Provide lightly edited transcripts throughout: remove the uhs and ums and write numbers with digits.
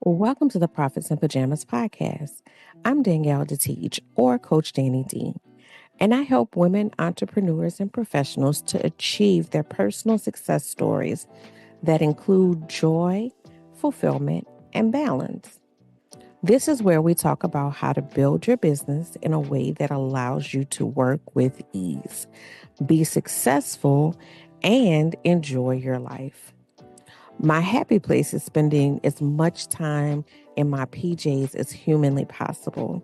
Welcome to the Profits in Pajamas podcast. I'm Danielle D, or Coach Danni D, and I help women entrepreneurs and professionals to achieve their personal success stories that include joy, fulfillment, and balance. This is where we talk about how to build your business in a way that allows you to work with ease, be successful, and enjoy your life. My happy place is spending as much time in my PJs as humanly possible.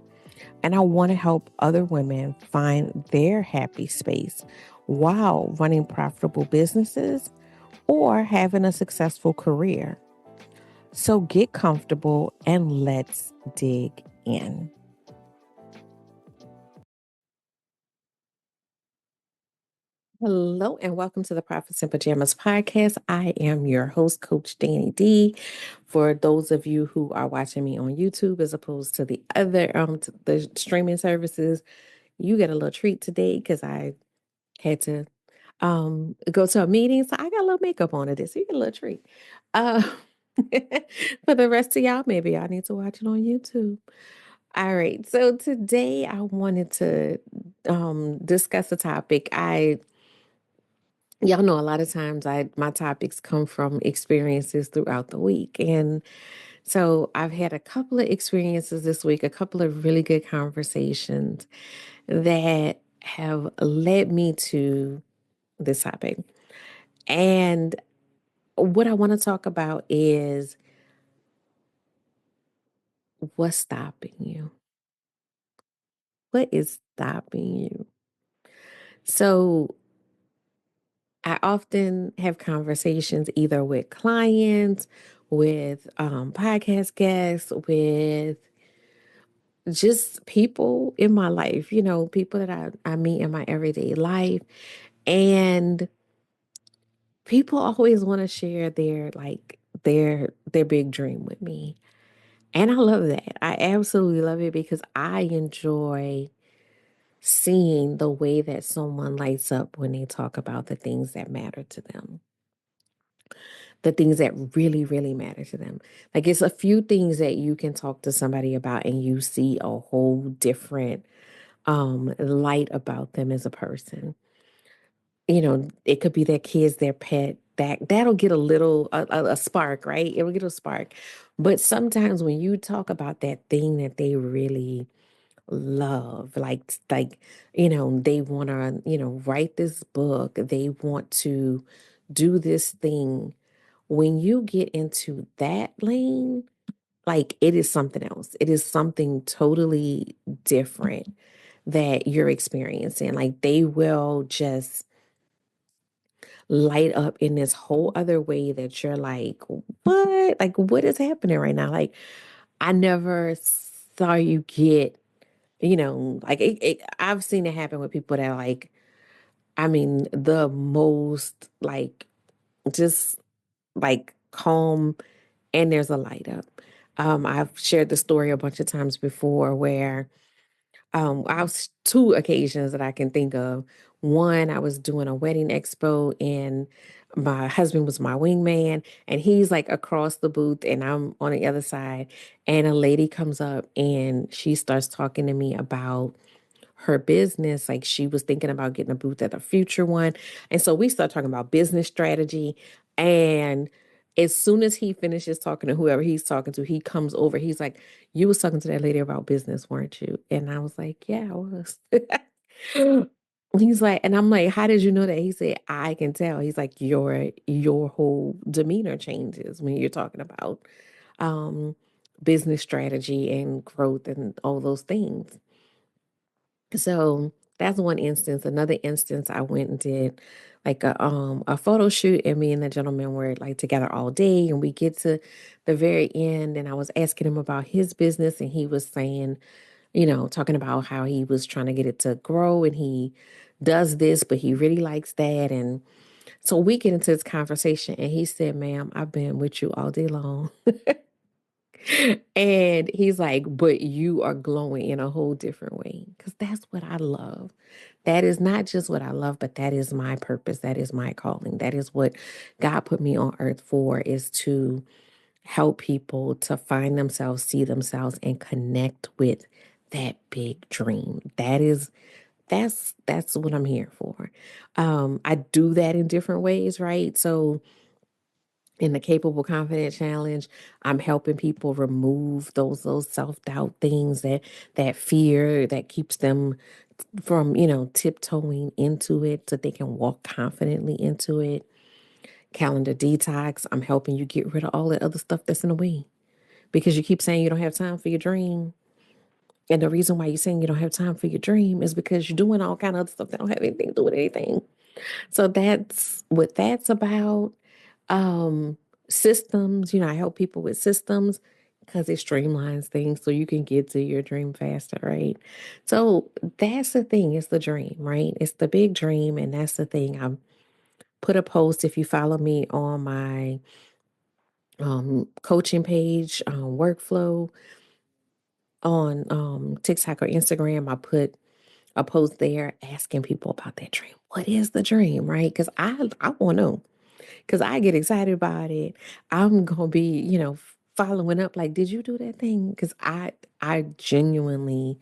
And I want to help other women find their happy space while running profitable businesses or having a successful career. So get comfortable and let's dig in. Hello and welcome to the Profits in Pajamas podcast. I am your host, Coach Danni D. For those of you who are watching me on YouTube as opposed to the other the streaming services, you get a little treat today because I had to go to a meeting, so I got a little makeup on today, so you get a little treat. Uh, for the rest of y'all, maybe y'all need to watch it on YouTube. All right, so today I wanted to discuss a topic. Y'all know a lot of times my topics come from experiences throughout the week. And so I've had a couple of experiences this week, a couple of really good conversations that have led me to this topic. And what I want to talk about is what's stopping you? What is stopping you? So I often have conversations either with clients, with podcast guests, with just people in my life, people that I meet in my everyday life. And people always want to share their big dream with me. And I love that. I absolutely love it because I enjoy seeing the way that someone lights up when they talk about the things that matter to them, the things that really, really matter to them. Like it's a few things that you can talk to somebody about and you see a whole different light about them as a person. It could be their kids, their pet. That'll get a spark, right? It'll get a spark. But sometimes when you talk about that thing that they really love, they want to, write this book, they want to do this thing. When you get into that lane, like it is something else. It is something totally different that you're experiencing. Like they will just light up in this whole other way that you're like, what? Like, what is happening right now? Like, I never saw you get, I've seen it happen with people that like, I mean, the most like, just like calm and there's a light up. I've shared the story a bunch of times before where I was two occasions that I can think of. One, I was doing a wedding expo and my husband was my wingman and he's like across the booth and I'm on the other side. And a lady comes up and she starts talking to me about her business. Like she was thinking about getting a booth at a future one. And so we start talking about business strategy. And as soon as he finishes talking to whoever he's talking to, he comes over. He's like, you was talking to that lady about business, weren't you? And I was like, yeah, I was. He's like, and I'm like, how did you know that? He said, I can tell. He's like, your whole demeanor changes when you're talking about um business strategy and growth and all those things. So that's one instance. Another instance, I went and did like a photo shoot, and me and the gentleman were like together all day, and we get to the very end, and I was asking him about his business, and he was saying, talking about how he was trying to get it to grow, and he does this, but he really likes that, and so we get into this conversation, and he said, "Ma'am, I've been with you all day long." And he's like, but you are glowing in a whole different way. Because that's what I love. That is not just what I love, but that is my purpose. That is my calling. That is what God put me on earth for, is to help people to find themselves, see themselves, and connect with that big dream. That's what I'm here for. I do that in different ways, right? So in the Capable Confident Challenge, I'm helping people remove those self-doubt things, that fear that keeps them from, tiptoeing into it so they can walk confidently into it. Calendar detox, I'm helping you get rid of all the other stuff that's in the way because you keep saying you don't have time for your dream. And the reason why you're saying you don't have time for your dream is because you're doing all kind of other stuff that don't have anything to do with anything. So that's what that's about. Um, Systems, I help people with systems because it streamlines things so you can get to your dream faster, right? So that's the thing, it's the dream, right? It's the big dream, and that's the thing. I put a post if you follow me on my coaching page, workflow on TikTok or Instagram. I put a post there asking people about their dream. What is the dream, right? Because I want to know. Because I get excited about it. I'm gonna be, following up. Like, did you do that thing? Because I genuinely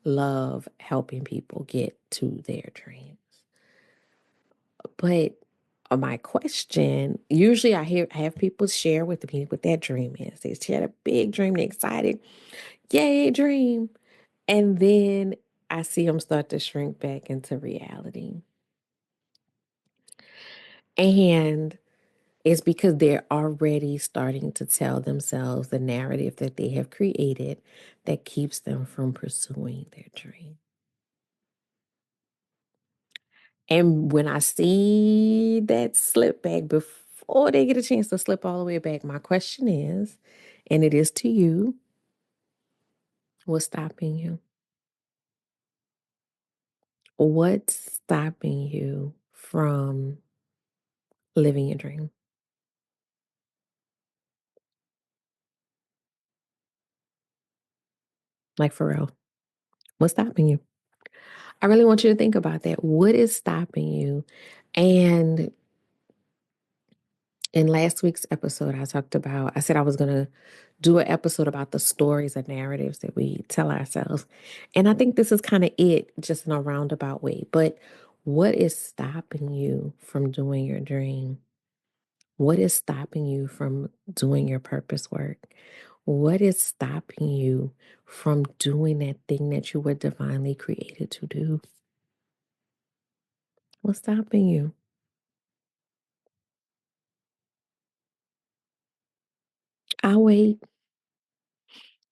love helping people get to their dreams. But my question, usually have people share with me what that dream is. They share a big dream, they're excited, yay, dream. And then I see them start to shrink back into reality. And it's because they're already starting to tell themselves the narrative that they have created that keeps them from pursuing their dream. And when I see that slip back before they get a chance to slip all the way back, my question is, and it is to you, what's stopping you? What's stopping you from living your dream? Like for real, what's stopping you? I really want you to think about that. What is stopping you? And in last week's episode, I said I was going to do an episode about the stories and narratives that we tell ourselves. And I think this is kind of it, just in a roundabout way. But what is stopping you from doing your dream? What is stopping you from doing your purpose work? What is stopping you from doing that thing that you were divinely created to do? What's stopping you? I'll wait.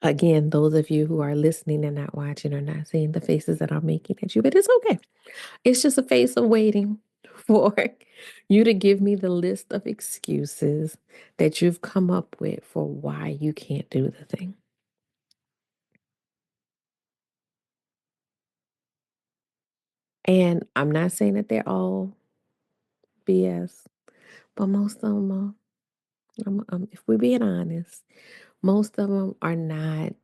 Again, those of you who are listening and not watching are not seeing the faces that I'm making at you, but it's okay. It's just a face of waiting for you to give me the list of excuses that you've come up with for why you can't do the thing. And I'm not saying that they're all BS, but most of them are. If we're being honest, most of them are not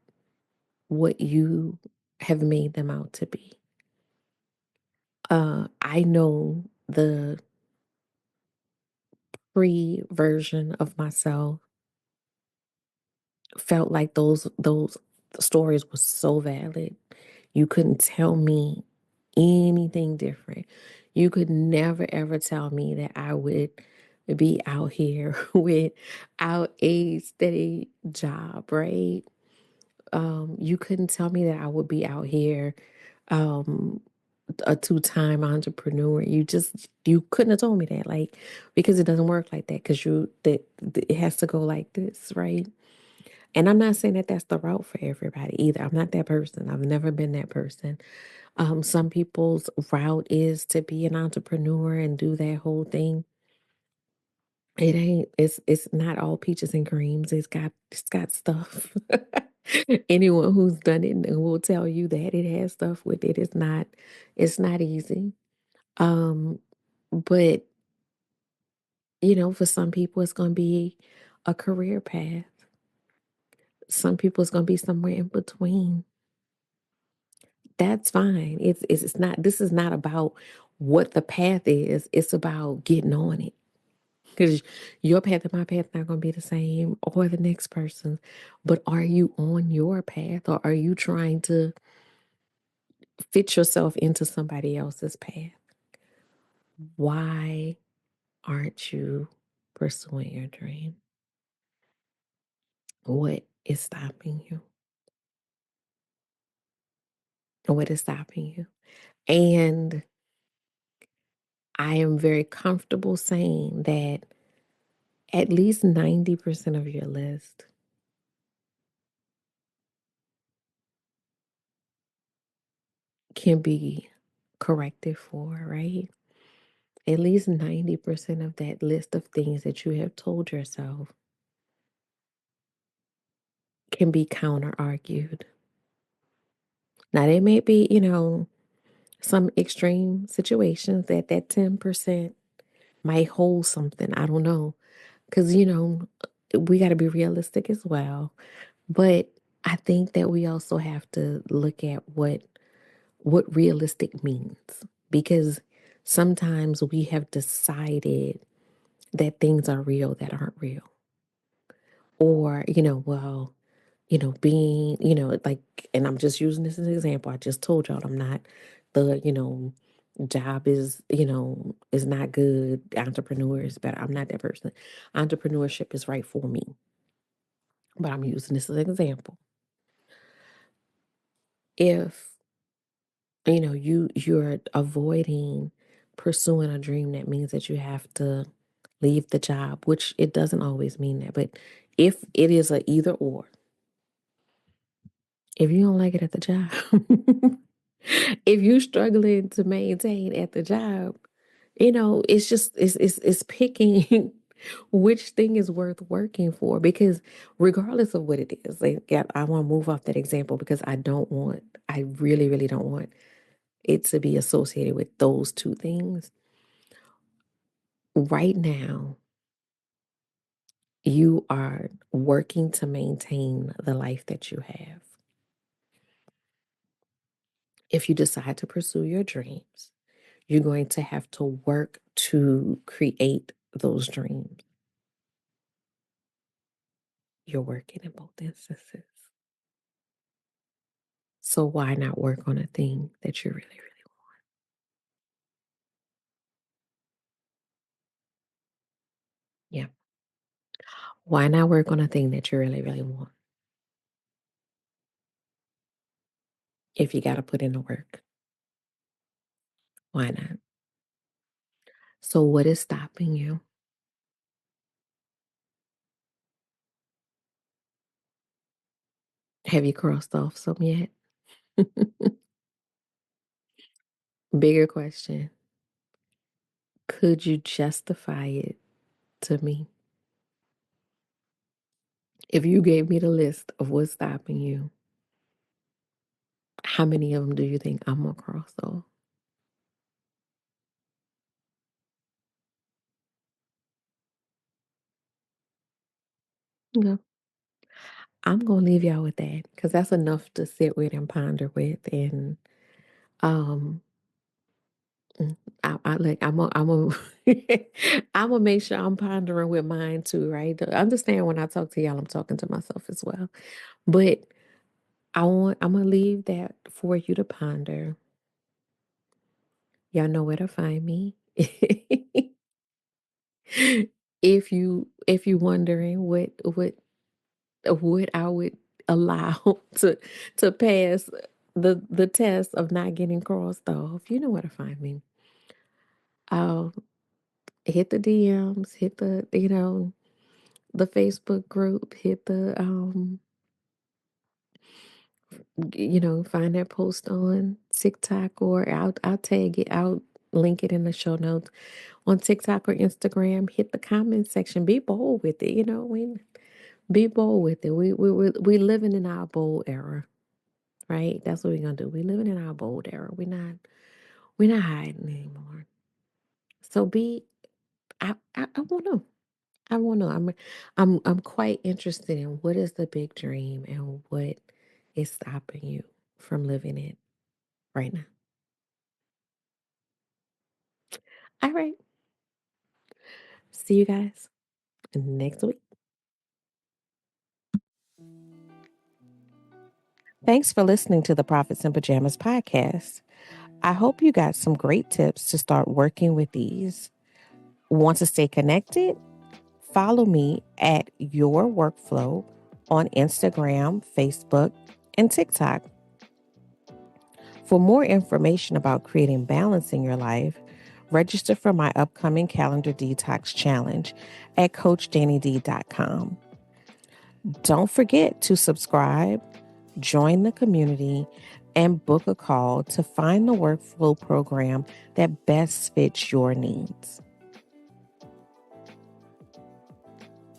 what you have made them out to be. I know the pre version of myself felt like those stories were so valid. You couldn't tell me anything different. You could never ever tell me that I would be out here without a steady job, right? You couldn't tell me that I would be out here um a two-time entrepreneur. You couldn't have told me that, like, because it doesn't work like that, because it has to go like this, right? And I'm not saying that that's the route for everybody either. I'm not that person. I've never been that person. Some people's route is to be an entrepreneur and do that whole thing. It ain't, it's not all peaches and creams. It's got stuff. Anyone who's done it will tell you that it has stuff with it. It's not easy. Um, but for some people it's gonna be a career path. Some people it's gonna be somewhere in between. That's fine. This is not about what the path is. It's about getting on it. Because your path and my path not gonna be the same or the next person's. But are you on your path or are you trying to fit yourself into somebody else's path? Why aren't you pursuing your dream? What is stopping you? What is stopping you? And I am very comfortable saying that at least 90% of your list can be corrected for, right? At least 90% of that list of things that you have told yourself can be counter argued. Now, there may be, some extreme situations that 10% might hold something. I don't know. Because, we got to be realistic as well. But I think that we also have to look at what realistic means because sometimes we have decided that things are real that aren't real. Or, well, being, like, and I'm just using this as an example. I just told y'all I'm not job is not good. Entrepreneur is better. I'm not that person. Entrepreneurship is right for me. But I'm using this as an example. If you're avoiding pursuing a dream, that means that you have to leave the job, which it doesn't always mean that. But if it is a either or, if you don't like it at the job, if you're struggling to maintain at the job, it's just it's picking which thing is worth working for because regardless of what it is, like yeah, I want to move off that example because I really, really don't want it to be associated with those two things. Right now, you are working to maintain the life that you have. If you decide to pursue your dreams, you're going to have to work to create those dreams. You're working in both instances. So why not work on a thing that you really, really want? Yeah. Why not work on a thing that you really, really want? If you got to put in the work, why not? So what is stopping you? Have you crossed off some yet? Bigger question. Could you justify it to me? If you gave me the list of what's stopping you, how many of them do you think I'm gonna cross off? No, I'm gonna leave y'all with that because that's enough to sit with and ponder with. And um, I like I'm gonna make sure I'm pondering with mine too, right? To understand when I talk to y'all, I'm talking to myself as well. But I'm gonna leave that for you to ponder. Y'all know where to find me. If you wondering what I would allow to pass the test of not getting crossed off, you know where to find me. I'll hit the DMs, hit the Facebook group, hit the find that post on TikTok or I'll tag it, I'll link it in the show notes on TikTok or Instagram. Hit the comment section. Be bold with it. Be bold with it. We living in our bold era, right? That's what we're gonna do. We living in our bold era. We're not hiding anymore. So I wanna know. I wanna know. I'm quite interested in what is the big dream and what is stopping you from living it right now. All right. See you guys next week. Thanks for listening to the Prophets in Pajamas podcast. I hope you got some great tips to start working with these. Want to stay connected? Follow me at Your Workflow on Instagram, Facebook, and TikTok. For more information about creating balance in your life, register for my upcoming calendar detox challenge at CoachDanniD.com. Don't forget to subscribe, join the community, and book a call to find the workflow program that best fits your needs.